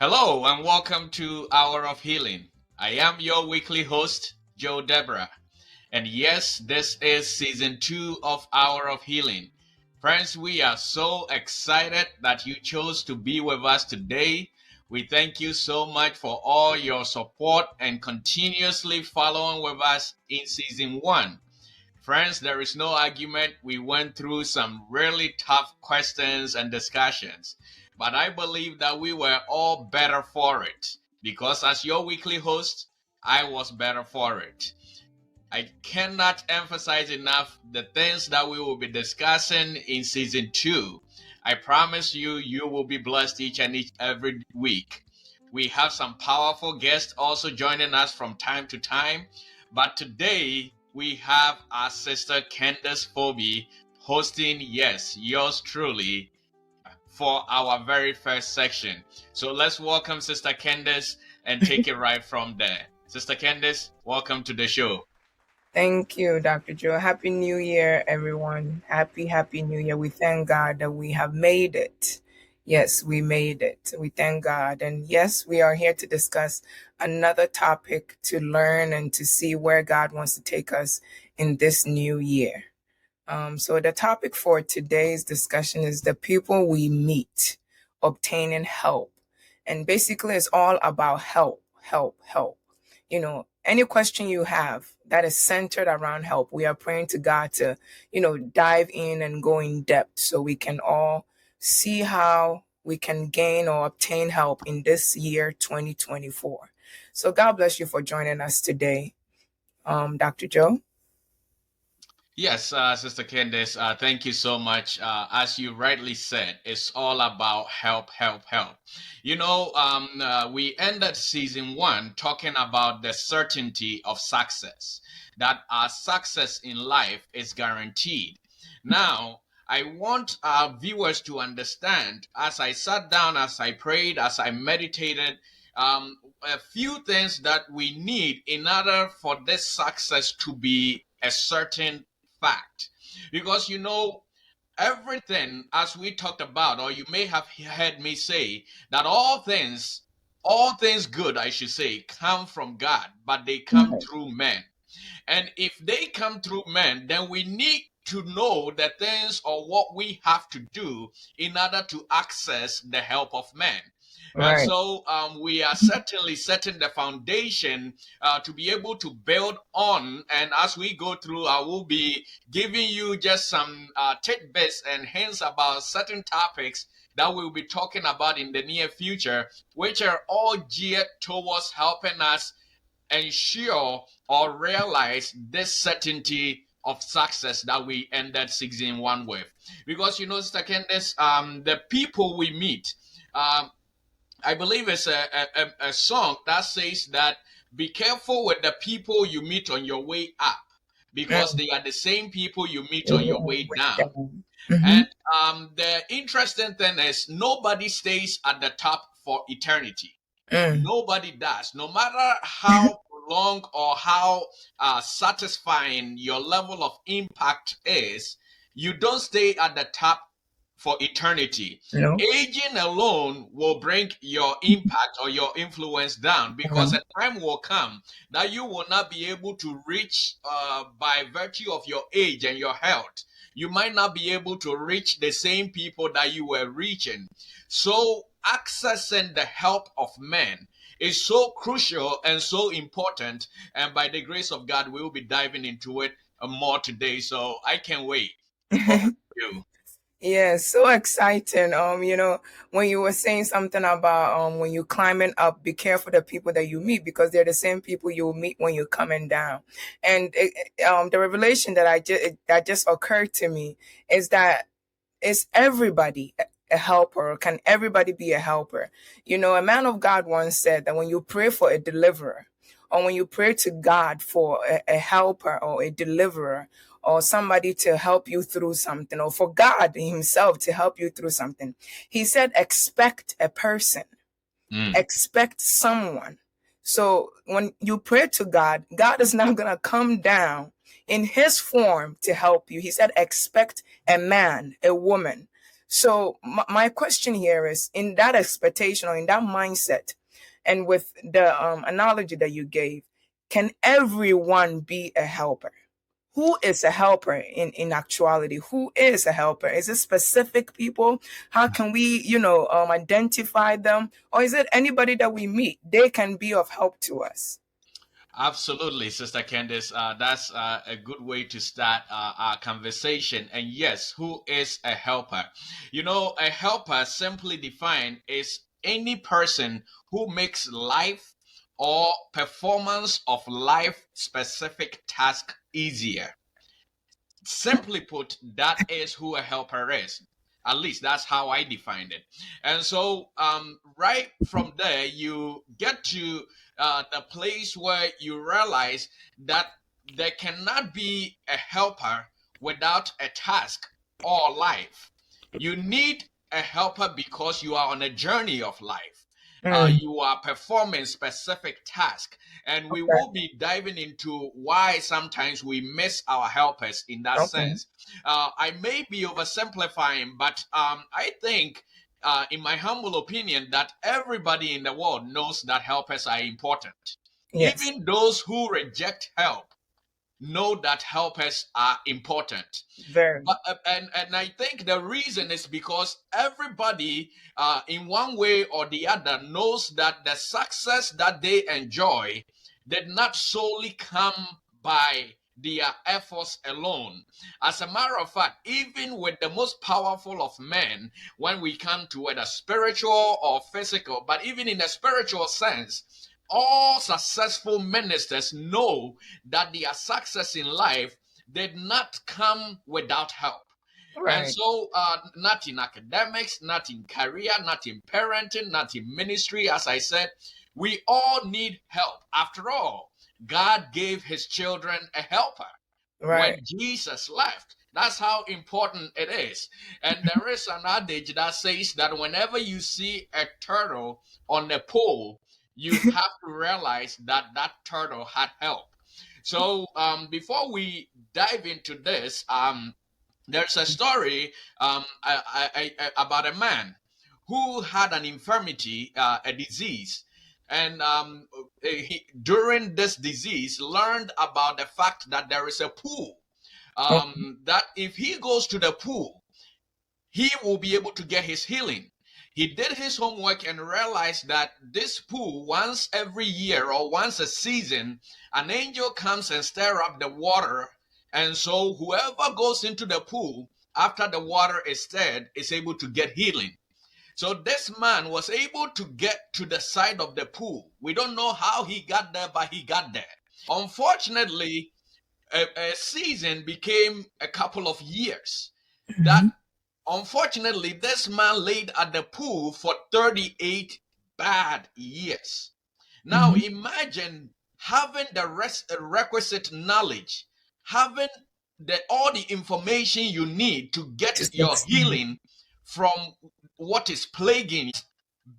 Hello and welcome to Hour of Healing. I am your weekly host, Joe Deborah. And yes, this is season 2 of Hour of Healing. Friends, we are so excited that you chose to be with us today. We thank you so much for all your support and continuously following with us in season 1. Friends, there is no argument. We went through some really tough questions and discussions, but I believe that we were all better for it because, as your weekly host, I was better for it. I cannot emphasize enough the things that we will be discussing in season 2. I promise you, you will be blessed each and every week. We have some powerful guests also joining us from time to time, but today we have our sister Candace Phoebe hosting, yes, yours truly, for our very first section. So let's welcome Sister Candace and take it right from there. Sister Candace, welcome to the show. Thank you, Dr. Joe. Happy New Year, everyone. Happy New Year. We thank God that we have made it. Yes, we made it. We thank God. And yes, we are here to discuss another topic to learn and to see where God wants to take us in this new year. So the topic for today's discussion is the people we meet, obtaining help. And basically it's all about help. Any question you have that is centered around help, we are praying to God to, dive in and go in depth so we can all see how we can gain or obtain help in this year 2024. So God bless you for joining us today, Dr. Joe. Yes, Sister Candace, thank you so much. As you rightly said, it's all about help. We ended season 1 talking about the certainty of success, that our success in life is guaranteed. Now, I want our viewers to understand, as I sat down, as I prayed, as I meditated, a few things that we need in order for this success to be a certain fact. Because everything, as we talked about, or you may have heard me say, that all things good, I should say, come from God, but they come through men. And if they come through men, then we need to know the things or what we have to do in order to access the help of men. And Right. so we are certainly setting the foundation to be able to build on. And as we go through, I will be giving you just some tidbits and hints about certain topics that we'll be talking about in the near future, which are all geared towards helping us ensure or realize this certainty of success that we ended season 1 with. Because Sister Candace, the people we meet, um, I believe it's a song that says that be careful with the people you meet on your way up because Mm. they are the same people you meet on your way Way down. down. Mm-hmm. And the interesting thing is nobody stays at the top for eternity. Mm. Nobody does. No matter how long or how satisfying your level of impact is, you don't stay at the top for eternity. No. Aging alone will bring your impact or your influence down because Mm. a time will come that you will not be able to reach by virtue of your age and your health. You might not be able to reach the same people that you were reaching. So, accessing the help of men is so crucial and so important. And by the grace of God, we will be diving into it more today. So, I can't wait. Over to you. Yeah, so exciting. When you were saying something about when you climbing up, be careful the people that you meet because they're the same people you'll meet when you're coming down. And the revelation that just occurred to me is that is everybody a helper? Can everybody be a helper? A man of God once said that when you pray for a deliverer, or when you pray to God for a helper or a deliverer, or somebody to help you through something, or for God Himself to help you through something, He said, expect a person, Mm. expect someone. So when you pray to God, God is not going to come down in His form to help you. He said, expect a man, a woman. So my question here is, in that expectation or in that mindset, and with the analogy that you gave, can everyone be a helper? Who is a helper in actuality? Who is a helper? Is it specific people? How can we, identify them? Or is it anybody that we meet? They can be of help to us. Absolutely, Sister Candice. That's a good way to start our conversation. And yes, who is a helper? You know, a helper, simply defined, is any person who makes life or performance of life specific task easier. Simply put, that is who a helper is. At least that's how I defined it. And so, right from there, you get to the place where you realize that there cannot be a helper without a task or life. You need a helper because you are on a journey of life. Mm, You are performing specific tasks, and we okay. will be diving into why sometimes we miss our helpers in that Okay. sense. I may be oversimplifying, but I think, in my humble opinion, that everybody in the world knows that helpers are important. Yes. Even those who reject help know that helpers are important. Very. And I think the reason is because everybody, in one way or the other, knows that the success that they enjoy did not solely come by their efforts alone. As a matter of fact, even with the most powerful of men, when we come to whether spiritual or physical, but even in the spiritual sense, all successful ministers know that their success in life did not come without help. And Right. so, not in academics, not in career, not in parenting, not in ministry, as I said, we all need help. After all, God gave his children a helper Right. when Jesus left. That's how important it is. And there is an adage that says that whenever you see a turtle on a pole, you have to realize that that turtle had help. So, before we dive into this, there's a story, about a man who had an infirmity, a disease, and during this disease learned about the fact that there is a pool, Okay. that if he goes to the pool, he will be able to get his healing. He did his homework and realized that this pool, once every year or once a season, an angel comes and stir up the water. And so whoever goes into the pool after the water is stirred is able to get healing. So this man was able to get to the side of the pool. We don't know how he got there, but he got there. Unfortunately, a season became a couple of years. That Mhm. unfortunately, this man laid at the pool for 38 bad years. Now Mhm. imagine having the requisite knowledge, having all the information you need to To get your succeed. healing from what is plaguing you,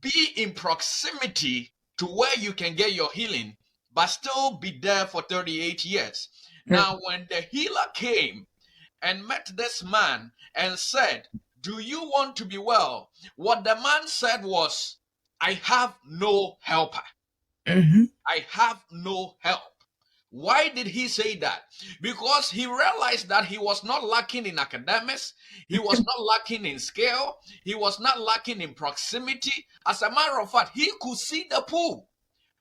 be in proximity to where you can get your healing, but still be there for 38 years. Mm. Now, when the healer came and met this man and said, "Do you want to be well?" What the man said was, "I have no helper. Mhm. I have no help." Why did he say that? Because he realized that he was not lacking in academics, he was not lacking in skill, he was not lacking in proximity. As a matter of fact, he could see the pool,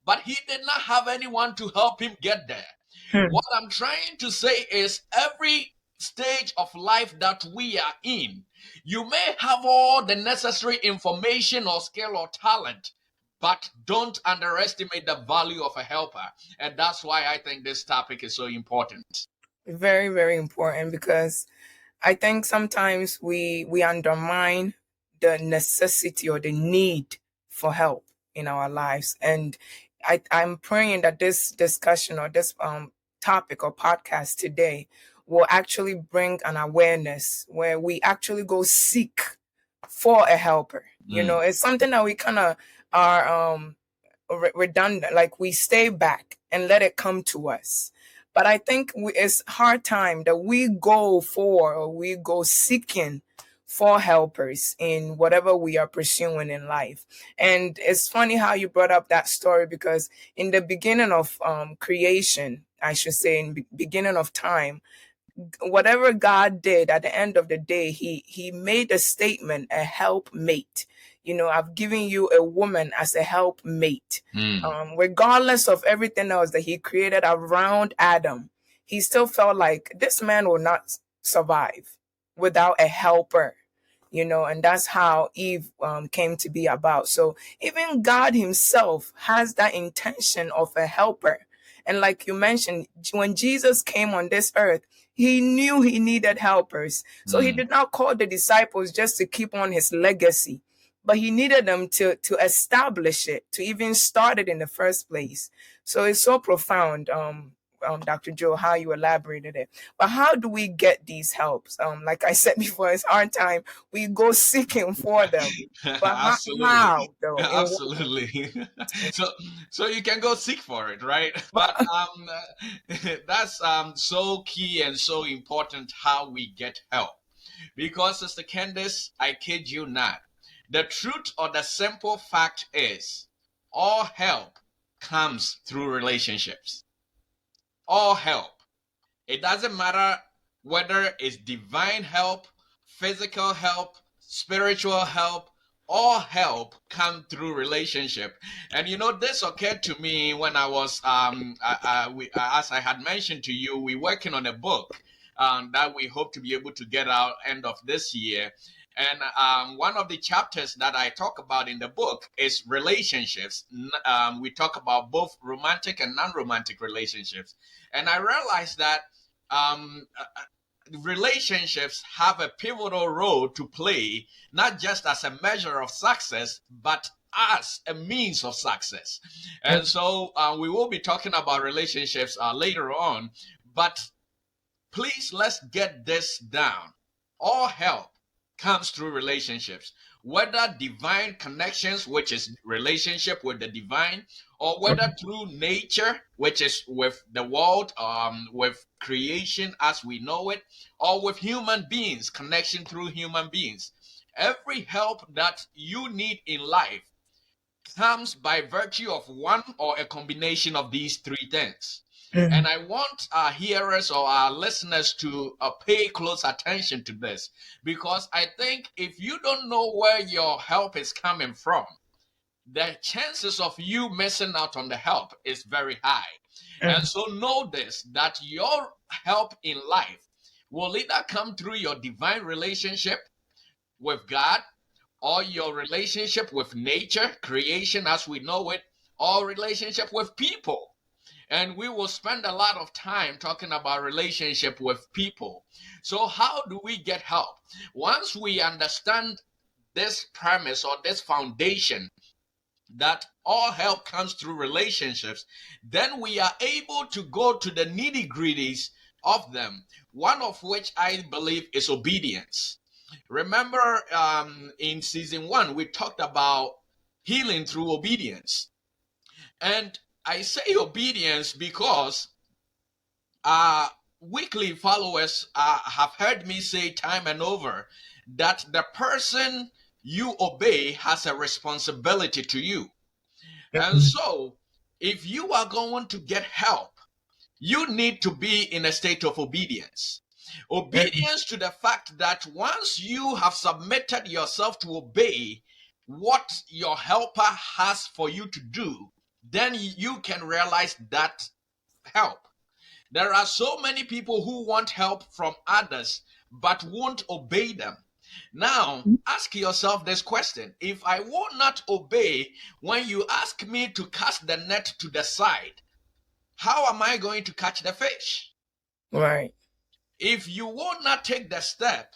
but he did not have anyone to help him get there. Mm. What I'm trying to say is every stage of life that we are in, you may have all the necessary information or skill or talent, but don't underestimate the value of a helper. And that's why I think this topic is so important. Very, very important, because I think sometimes we undermine the necessity or the need for help in our lives. And I'm praying that this discussion or this topic or podcast today will actually bring an awareness where we actually go seek for a helper. Mm. It's something that we kind of are redundant, like we stay back and let it come to us. But I think it's hard time that we go for or we go seeking for helpers in whatever we are pursuing in life. And it's funny how you brought up that story, because in the beginning of creation, I should say, in beginning of time, whatever God did at the end of the day, he made a statement, a helpmate. I've given you a woman as a helpmate. Mm. Regardless of everything else that he created around Adam, he still felt like this man will not survive without a helper. And that's how Eve came to be about. So even God himself has that intention of a helper. And like you mentioned, when Jesus came on this earth, he knew he needed helpers. So he Mm. did not call the disciples just to keep on his legacy, but he needed them to establish it, to even start it in the first place. So it's so profound, Dr. Joe, how you elaborated it. But how do we get these helps? Like I said before, it's our time. We go seeking for them. But Absolutely. how though? In what Absolutely. so so you can go seek for it, right? But way? that's so key and so important how we get help. Because, Sister Candace, I kid you not, the truth or the simple fact is all help comes through relationships. All help. It doesn't matter whether it's divine help, physical help, spiritual help, all help come through relationship. And this occurred to me when I was as I had mentioned to you, we're working on a book that we hope to be able to get out end of this year. And one of the chapters that I talk about in the book is relationships. We talk about both romantic and non-romantic relationships. And I realized that um, uh, relationships have a pivotal role to play, not just as a measure of success, but as a means of success. And so we will be talking about relationships later on. But please, let's get this down. All help comes through relationships, whether divine connections, which is relationship with the divine, or whether through nature, which is with the world, with creation as we know it, or with human beings, connection through human beings. Every help that you need in life comes by virtue of one or a combination of these three things. And I want our hearers or our listeners to pay close attention to this, because I think if you don't know where your help is coming from, the chances of you missing out on the help is very high. And so know this, that your help in life will either come through your divine relationship with God, or your relationship with nature, creation as we know it, or relationship with people. And we will spend a lot of time talking about relationship with people. So how do we get help? Once we understand this premise or this foundation that all help comes through relationships, then we are able to go to the nitty gritties of them, one of which I believe is obedience. Remember, in season one, we talked about healing through obedience. And I say obedience because uh, weekly followers have heard me say time and over that the person you obey has a responsibility to you. And so, if you are going to get help, you need to be in a state of obedience. Obedience to the fact that once you have submitted yourself to obey what your helper has for you to do, then you can realize that help. There are so many people who want help from others but won't obey them. Now, ask yourself this question. If I will not obey when you ask me to cast the net to the side, how am I going to catch the fish? Right. If you will not take the step,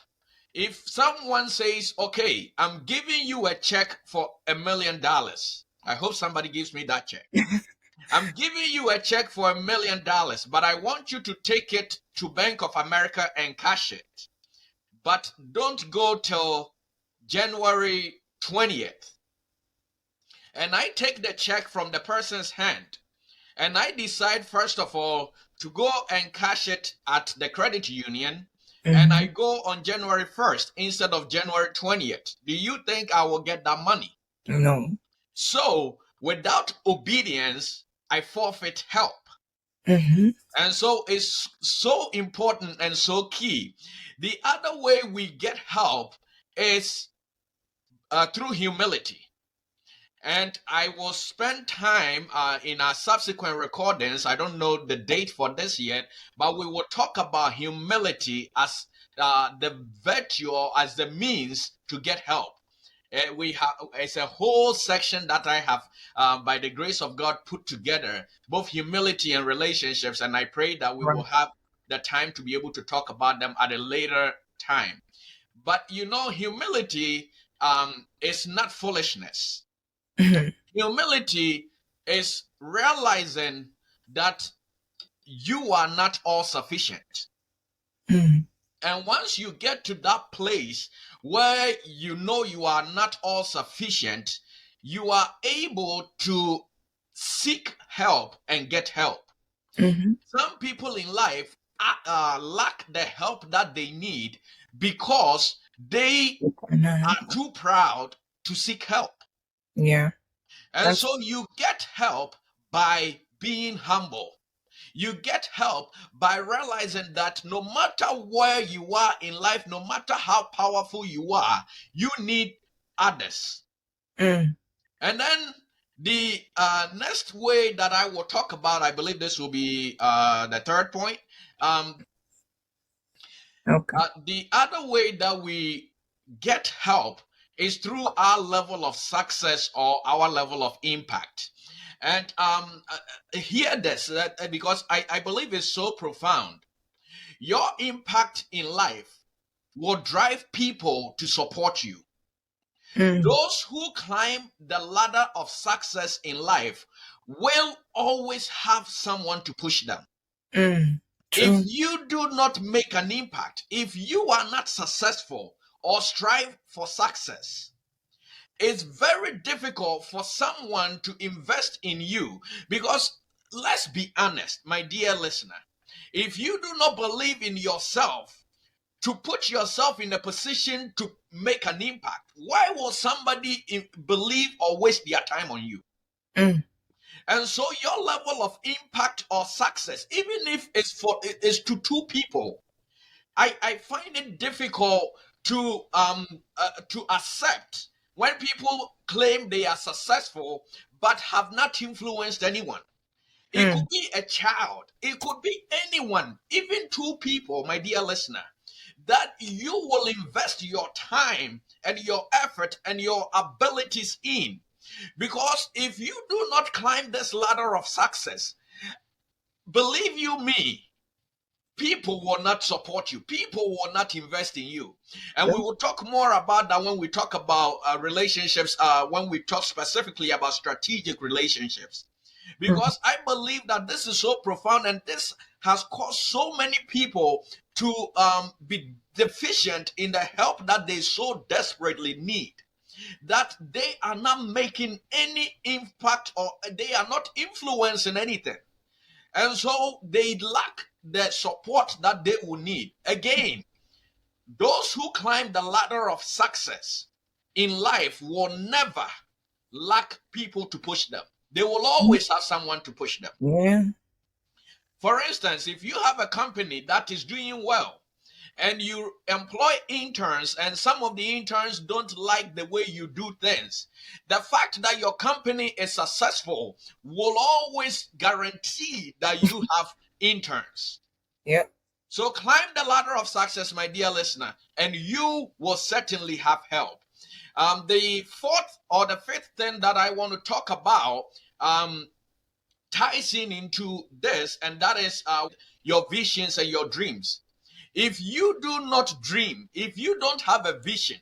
if someone says, okay, I'm giving you a check for $1 million, I hope somebody gives me that check. I'm giving you a check for $1 million, but I want you to take it to Bank of America and cash it. But don't go till January 20th. And I take the check from the person's hand. And I decide, first of all, to go and cash it at the credit union. and I Mm-hmm. go on January 1st instead of January 20th, do you think I will get that money? No. So without obedience, I forfeit help. Mm-hmm. And so it's so important and so key. The other way we get help is through humility. And I will spend time in our subsequent recordings. I don't know the date for this yet, but we will talk about humility as the virtue or as the means to get help. We have it's a whole section that I have, by the grace of God, put together both humility and relationships, and I pray that we will Right. have the time to be able to talk about them at a later time. But humility is not foolishness. Mm-hmm. Humility is realizing that you are not all sufficient. Mm-hmm. And once you get to that place where you know you are not all sufficient, you are able to seek help and get help. Mm-hmm. Some people in life lack the help that they need because they are too proud to seek help. Yeah. And That's. so you get help by being humble. You get help by realizing that no matter where you are in life, no matter how powerful you are, you need others. Mm. And then the next way that I will talk about, I believe this will be the third point. Um, Okay. the other way that we get help is through our level of success or our level of impact. And hear this because I believe it's so profound. Your impact in life will drive people to support you. Mm. Those who climb the ladder of success in life will always have someone to push them. Mm. If True. you do not make an impact, if you are not successful or strive for success, it's very difficult for someone to invest in you because let's be honest, my dear listener, if you do not believe in yourself to put yourself in a position to make an impact, why will somebody believe or waste their time on you? Mm. And so your level of impact or success, even if it's to two people, I find it difficult to accept when people claim they are successful but have not influenced anyone. It could Mm. be a child, it could be anyone, even two people, my dear listener, that you will invest your time and your effort and your abilities in. Because if you do not climb this ladder of success, believe you me, people will not support you. People will not invest in you. And we Yep. will talk more about that when we talk about relationships, when we talk specifically about strategic relationships. Mm. Because I believe that this is so profound and this has caused so many people to be deficient in the help that they so desperately need, that they are not making any impact or they are not influencing anything. And so they lack the support that they will need. Again, those who climb the ladder of success in life will never lack people to push them. They will always have someone to push them. Yeah. For instance, if you have a company that is doing well and you employ interns and some of the interns don't like the way you do things, the fact that your company is successful will always guarantee that you have interns. Yep. So climb the ladder of success, my dear listener, and you will certainly have help. The fourth or the fifth thing that I want to talk about ties in into this, and that is your visions and your dreams. If you do not dream, if you don't have a vision,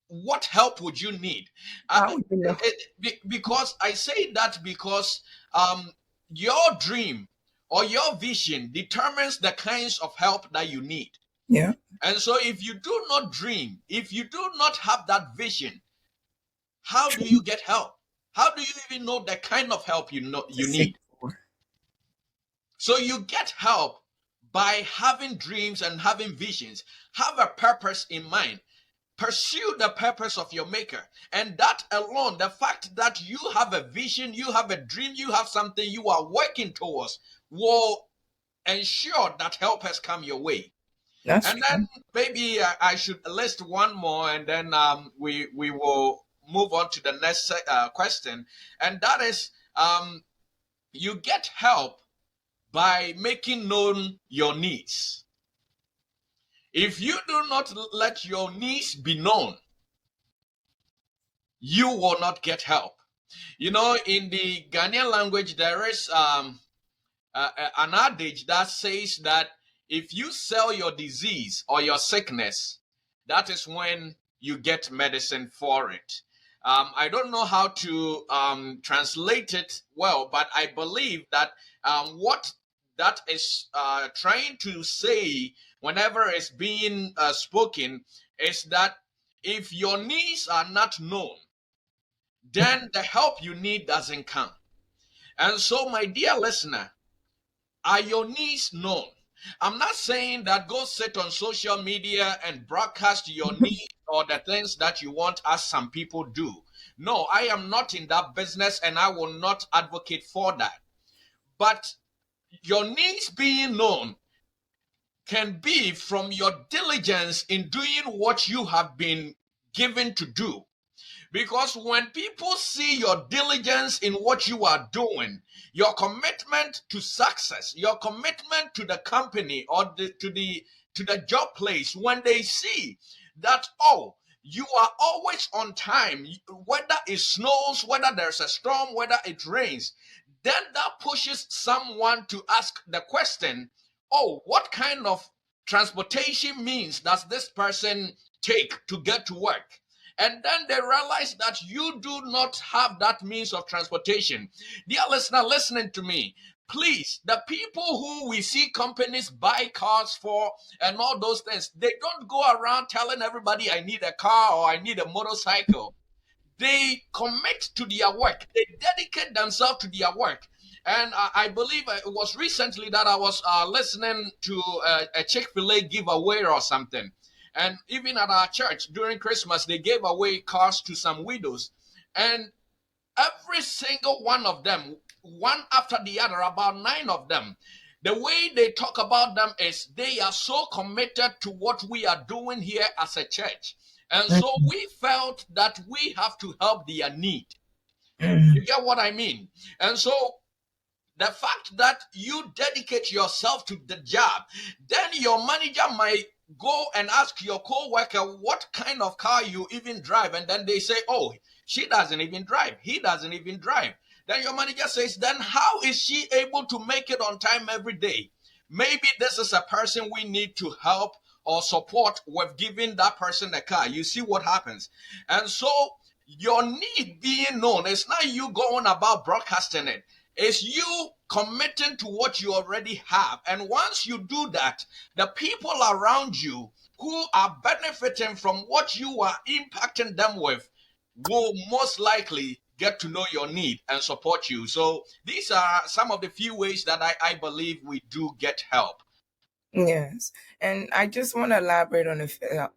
what help would you need? How would you know? Because I say that because your dream or your vision determines the kinds of help that you need. Yeah. And so if you do not dream, if you do not have that vision, how do True. you get help? How do you even know the kind of help you To you seek need? for. So you get help by having dreams and having visions. Have a purpose in mind. Pursue the purpose of your maker. And that alone, the fact that you have a vision, you have a dream, you have something you are working towards, will ensure that help has come your way. That's And then true. maybe I should list one more, and then we will move on to the next question. And that is, you get help by making known your needs. If you do not let your needs be known, you will not get help. You know, in the Ghanaian language, there is an adage that says that if you sell your disease or your sickness, that is when you get medicine for it. I don't know how to translate it well, but I believe that what that is trying to say whenever it's being spoken is that if your needs are not known, then the help you need doesn't come. And so, my dear listener, are your needs known? I'm not saying that go sit on social media and broadcast your needs or the things that you want, as some people do. No, I am not in that business and I will not advocate for that. But your needs being known can be from your diligence in doing what you have been given to do. Because when people see your diligence in what you are doing, your commitment to success, your commitment to the company or to the job place, when they see that, oh, you are always on time, whether it snows, whether there's a storm, whether it rains, then that pushes someone to ask the question, oh, what kind of transportation means does this person take to get to work? And then they realize that you do not have that means of transportation. Dear listener, listening to me, please, the people who we see companies buy cars for and all those things, they don't go around telling everybody, I need a car or I need a motorcycle. They commit to their work, they dedicate themselves to their work. And I believe it was recently that I was listening to a Chick-fil-A giveaway or something. And even at our church during Christmas, they gave away cars to some widows. And every single one of them, one after the other, about 9 of them, the way they talk about them is they are so committed to what we are doing here as a church. And so we felt that we have to help their need. You get what I mean? And so the fact that you dedicate yourself to the job, then your manager might go and ask your co-worker what kind of car you even drive, and then they say, oh, she doesn't even drive, he doesn't even drive. Then your manager says, then how is she able to make it on time every day? Maybe this is a person we need to help or support with giving that person a car. You see what happens? And so your need being known, it's not you going about broadcasting it. It's you committing to what you already have. And once you do that, the people around you who are benefiting from what you are impacting them with will most likely get to know your need and support you. So these are some of the few ways that I believe we do get help. Yes, and I just want to elaborate on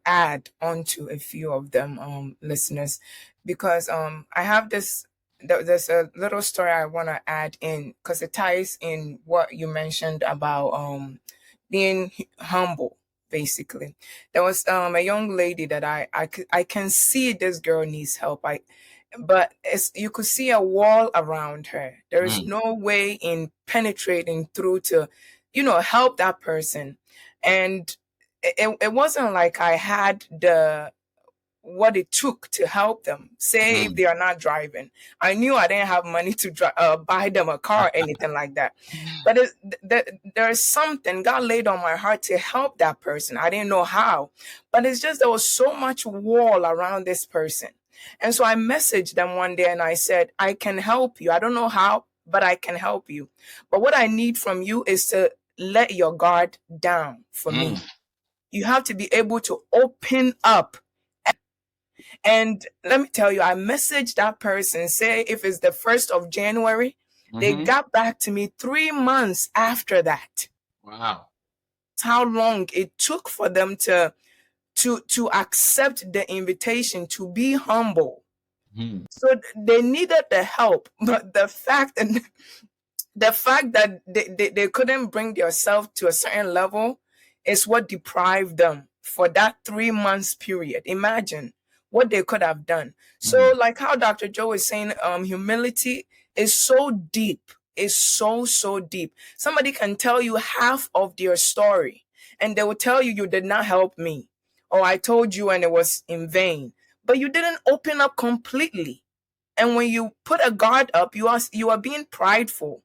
add onto a few of them, listeners, because I have this. There's a little story I want to add in because it ties in what you mentioned about being humble. Basically, there was a young lady that I can see this girl needs help. But it's, you could see a wall around her. There is Mm, no way in penetrating through to, help that person. And it wasn't like I had the what it took to help them. Say if mm, they are not driving, I knew I didn't have money to buy them a car or anything like that. But there's something God laid on my heart to help that person. I didn't know how, but it's just there was so much wall around this person. And so I messaged them one day and I said, I can help you. I don't know how, but I can help you. But what I need from you is to let your guard down for mm, me. You have to be able to open up. And let me tell you, I messaged that person, say if it's the 1st of January, they mm-hmm. got back to me 3 months after that. Wow. That's how long it took for them to accept the invitation to be humble. Hmm. So they needed the help, but the fact that they couldn't bring themselves to a certain level is what deprived them for that 3 months period. Imagine what they could have done. So, Hmm. like how Dr. Joe is saying, humility is so deep, is so deep. Somebody can tell you half of their story, and they will tell you, you did not help me, or I told you and it was in vain. But you didn't open up completely. And when you put a guard up, you are being prideful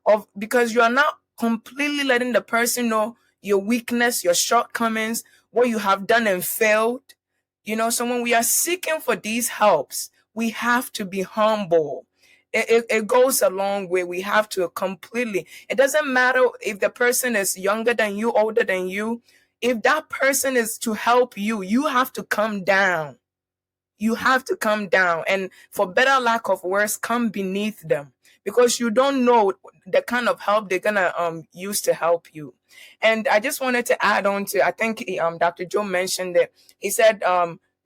of, because you are not completely letting the person know your weakness, your shortcomings, what you have done and failed. So when we are seeking for these helps, we have to be humble. It goes a long way. We have to completely, it doesn't matter if the person is younger than you, older than you. If that person is to help you, you have to come down. You have to come down, and for better lack of words, come beneath them, because you don't know the kind of help they're gonna use to help you. And I just wanted to add on to, I think Dr. Joe mentioned it. He said,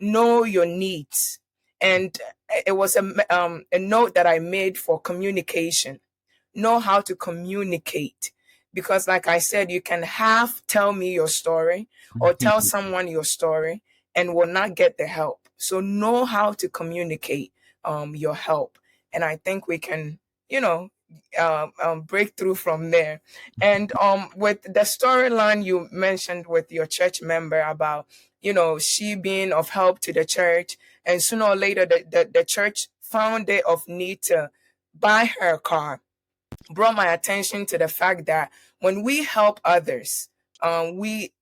know your needs. And it was a note that I made for communication. Know how to communicate, because like I said, you can half tell me your story or tell someone your story and will not get the help. So know how to communicate your help, and I think we can, you know break through from there. And with the storyline you mentioned with your church member about, she being of help to the church, and sooner or later the church found it of need to buy her a car, brought my attention to the fact that when we help others, we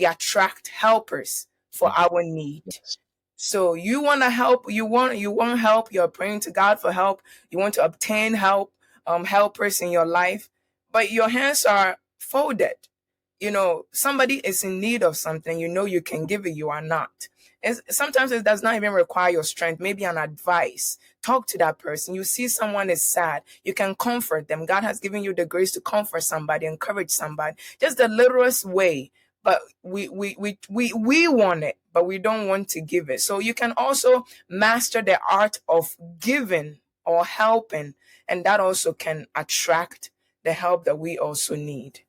attract helpers for our need. Yes. So you want to help, you want help, you're praying to God for help, you want to obtain help, helpers in your life, but your hands are folded. Somebody is in need of something, you can give it, you are not. Sometimes it does not even require your strength, maybe an advice. Talk to that person. You see someone is sad, you can comfort them. God has given you the grace to comfort somebody, encourage somebody, just the littlest way. But we want it, but we don't want to give it. So you can also master the art of giving or helping, and that also can attract the help that we also need.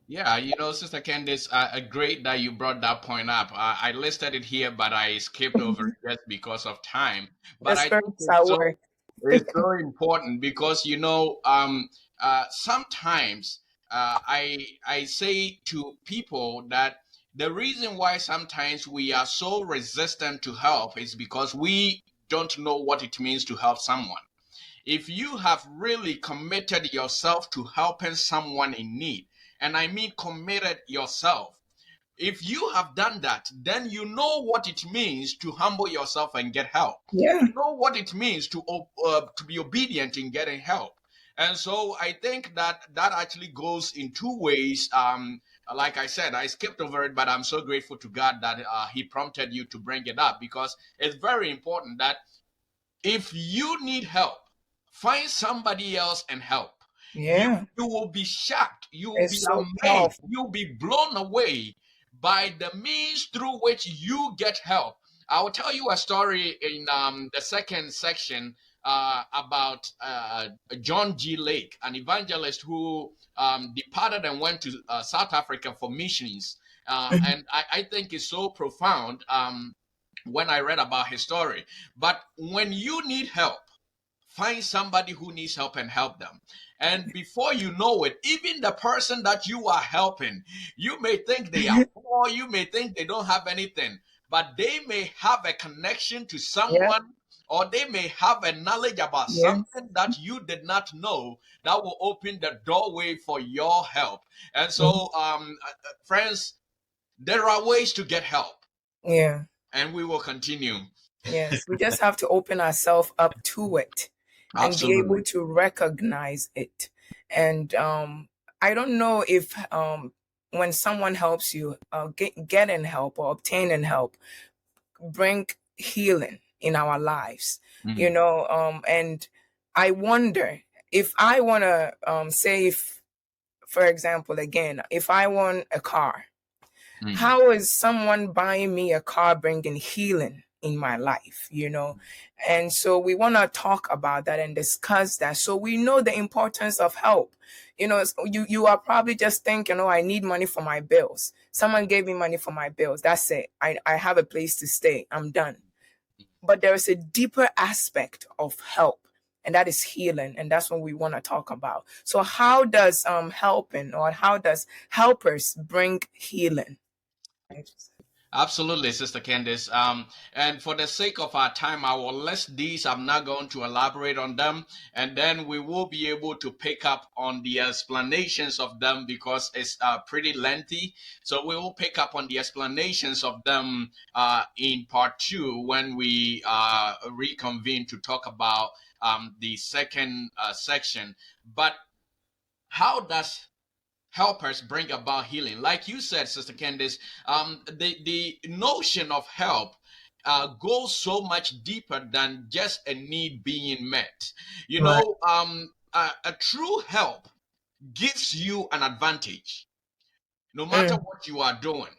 Yeah, Sister Candice, great that you brought that point up. I listed it here, but I skipped over it just because of time. The But I think spirits at work. it's so important because sometimes I say to people that the reason why sometimes we are so resistant to help is because we don't know what it means to help someone. If you have really committed yourself to helping someone in need, and I mean committed yourself, if you have done that, then you know what it means to humble yourself and get help. Yeah. You know what it means to be obedient in getting help. And so I think that that actually goes in two ways. Like I said, I skipped over it, but I'm so grateful to God that He prompted you to bring it up because it's very important that if you need help, find somebody else and help. You Yeah. you will be shocked. You will be It's so amazed. powerful. You'll be blown away by the means through which you get help. I will tell you a story in the second section about John G. Lake, an evangelist who departed and went to South Africa for missions. And I think it's so profound. When I read about his story. But when you need help, find somebody who needs help and help them. And before you know it, even the person that you are helping, you may think they are poor, you may think they don't have anything, but they may have a connection to Yeah. someone or they may have a knowledge about Yeah. something that you did not know that will open the doorway for your help. And so, friends, there are ways to get help, Yeah. and we will continue. Yes. We just have to open ourselves up to it and be able Absolutely. to recognize it. And I don't know if when someone helps you, getting help or obtaining help bring healing in our lives. Mm. And I wonder if I want to say, if for example, again, if I want a car, Mm. how is someone buying me a car bringing healing in my life, and so we want to talk about that and discuss that, so we know the importance of help. You are probably just thinking, oh, I need money for my bills. Someone gave me money for my bills, that's it. I have a place to stay, I'm done. But there is a deeper aspect of help, and that is healing, and that's what we want to talk about. So how does helping, or how does helpers bring healing? Absolutely, Sister Candice. And for the sake of our time, I will list these. I'm not going to elaborate on them. And then we will be able to pick up on the explanations of them because it's pretty lengthy. So we will pick up on the explanations of them in part two when we reconvene to talk about the second section. But how does helpers bring about healing? Like you said, Sister Candice, the notion of help goes so much deeper than just a need being met. Right. A true help gives you an advantage, no matter Mm, what you are doing.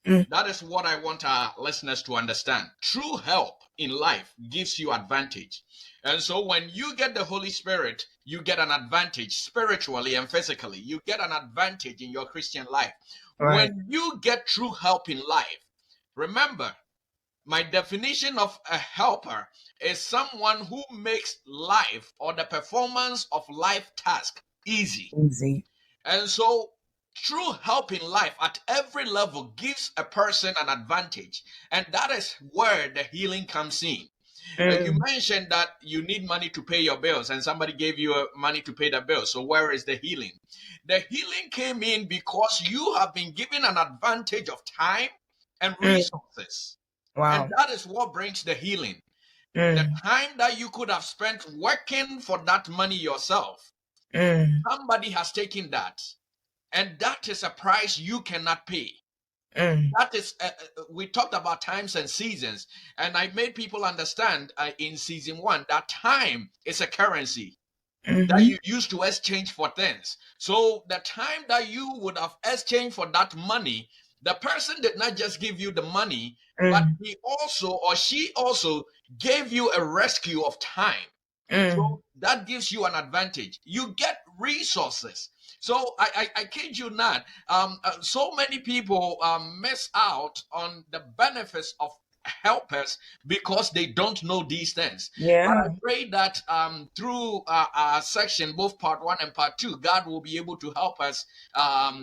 mm, That is what I want our listeners to understand. True help in life gives you advantage. And so when you get the Holy Spirit, you get an advantage spiritually and physically. You get an advantage in your Christian life. right. When you get true help in life, remember, my definition of a helper is someone who makes life or the performance of life task easy. Easy. And so, true help in life at every level gives a person an advantage. And that is where the healing comes in. You Mm, mentioned that you need money to pay your bills, and somebody gave you money to pay the bill. So, where is the healing? The healing came in because you have been given an advantage of time and mm, resources. And wow. that is what brings the healing. The Mm, time that you could have spent working for that money yourself, mm, somebody has taken that. And that is a price you cannot pay. mm, That is, we talked about times and seasons, and I made people understand in season one that time is a currency that mm-hmm, you use to exchange for things. So the time that you would have exchanged for that money, the person did not just give you the money, but mm, he also or she also gave you a rescue of time. mm, So that gives you an advantage. You get resources. So I kid you not. So many people miss out on the benefits of helpers because they don't know these things. But I yeah, pray that through our section, both part one and part two, God will be able to help us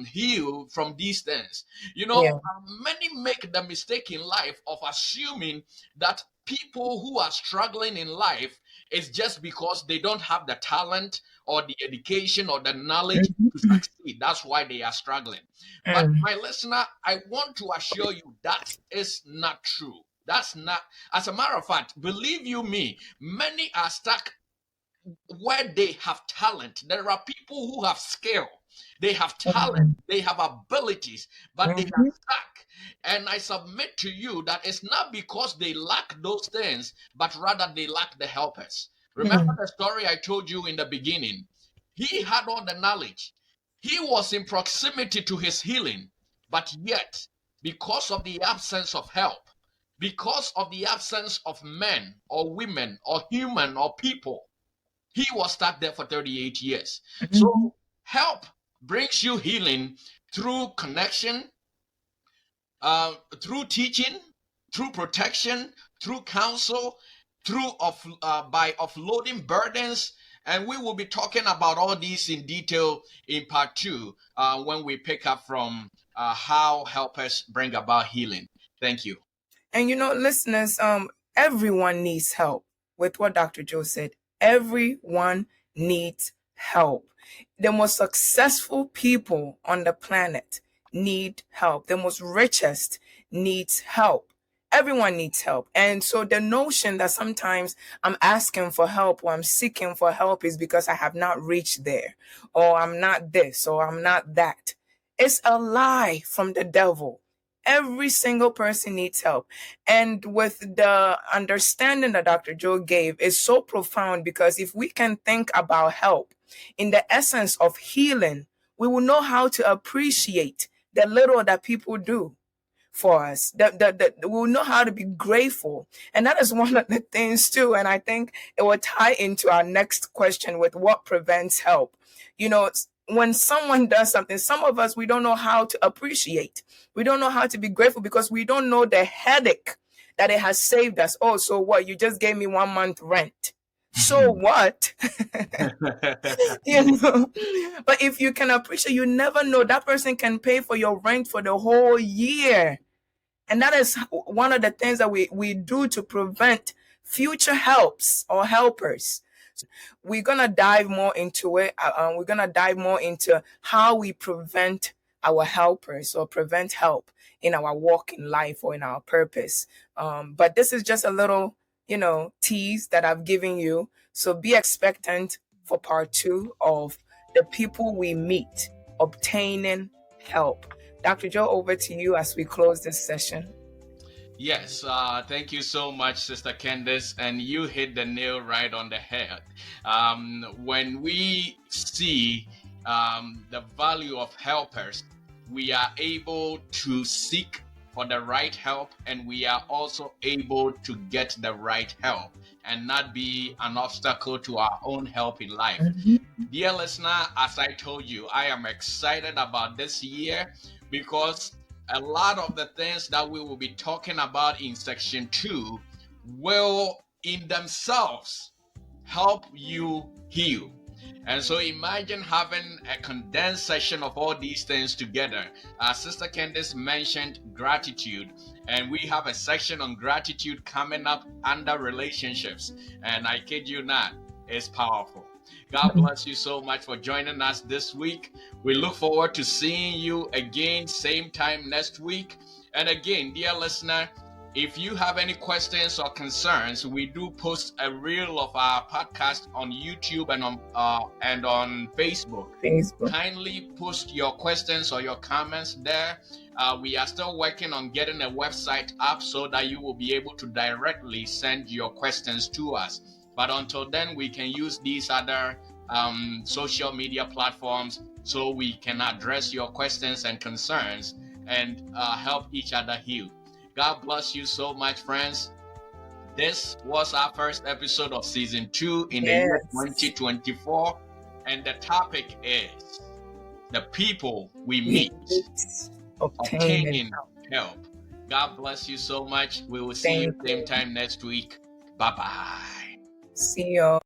heal from these things. yeah, Many make the mistake in life of assuming that people who are struggling in life is just because they don't have the talent or the education or the knowledge to mm, succeed. That's why they are struggling. But mm, my listener, I want to assure you that is not true. That's not, as a matter of fact, believe you me, many are stuck where they have talent. There are people who have skill, they have talent, mm, they have abilities, but they are mhm, stuck. And I submit to you that it's not because they lack those things, but rather they lack the helpers. Remember mm, the story I told you in the beginning? He had all the knowledge, he was in proximity to his healing, but yet, because of the absence of help, because of the absence of men or women or human or people, he was stuck there for 38 years. mhm, So help brings you healing through connection, through teaching, through protection, through counsel, by offloading burdens. And we will be talking about all these in detail in part two when we pick up from how helpers bring about healing. Thank you. And listeners, everyone needs help. With what Dr. Joe said, everyone needs help. The most successful people on the planet need help. The most richest needs help. Everyone needs help. And so the notion that sometimes I'm asking for help or I'm seeking for help is because I have not reached there, or I'm not this, or I'm not that. It's a lie from the devil. Every single person needs help. And with the understanding that Dr. Joe gave is so profound, because if we can think about help in the essence of healing, we will know how to appreciate the little that people do for us. We'll know how to be grateful. And that is one of the things too. And I think it will tie into our next question with what prevents help. When someone does something, some of us, we don't know how to appreciate. We don't know how to be grateful because we don't know the headache that it has saved us. Oh, so what? You just gave me 1 month rent. So what? you know but if you can appreciate, you never know, that person can pay for your rent for the whole year. And that is one of the things that we do to prevent future helps or helpers. We're going to dive more into it. We're going to dive more into how we prevent our helpers or prevent help in our walk in life or in our purpose. But this is just a little, tease that I've given you. So be expectant for part 2 of the people we meet obtaining help. Dr. Joe, over to you as we close this session. Yes, thank you so much, Sister Candace, and you hit the nail right on the head. When we see the value of helpers, we are able to seek for the right help, and we are also able to get the right help and not be an obstacle to our own help in life. Dear listener, as I told you, I am excited about this year because a lot of the things that we will be talking about in section 2 will in themselves help you heal. And so imagine having a condensed session of all these things together. Sister Candace mentioned gratitude, and we have a section on gratitude coming up under relationships. And I kid you not, it's powerful. God bless you so much for joining us this week. We look forward to seeing you again, same time next week. And again, dear listener, if you have any questions or concerns, we do post a reel of our podcast on YouTube and on Facebook. Kindly post your questions or your comments there. We are still working on getting a website up so that you will be able to directly send your questions to us. But until then, we can use these other social media platforms so we can address your questions and concerns and help each other heal. God bless you so much, friends. This was our first episode of season 2 in the year 2024. And the topic is the people we meet obtaining help. God bless you so much. We will see you same time next week. Bye-bye. See you.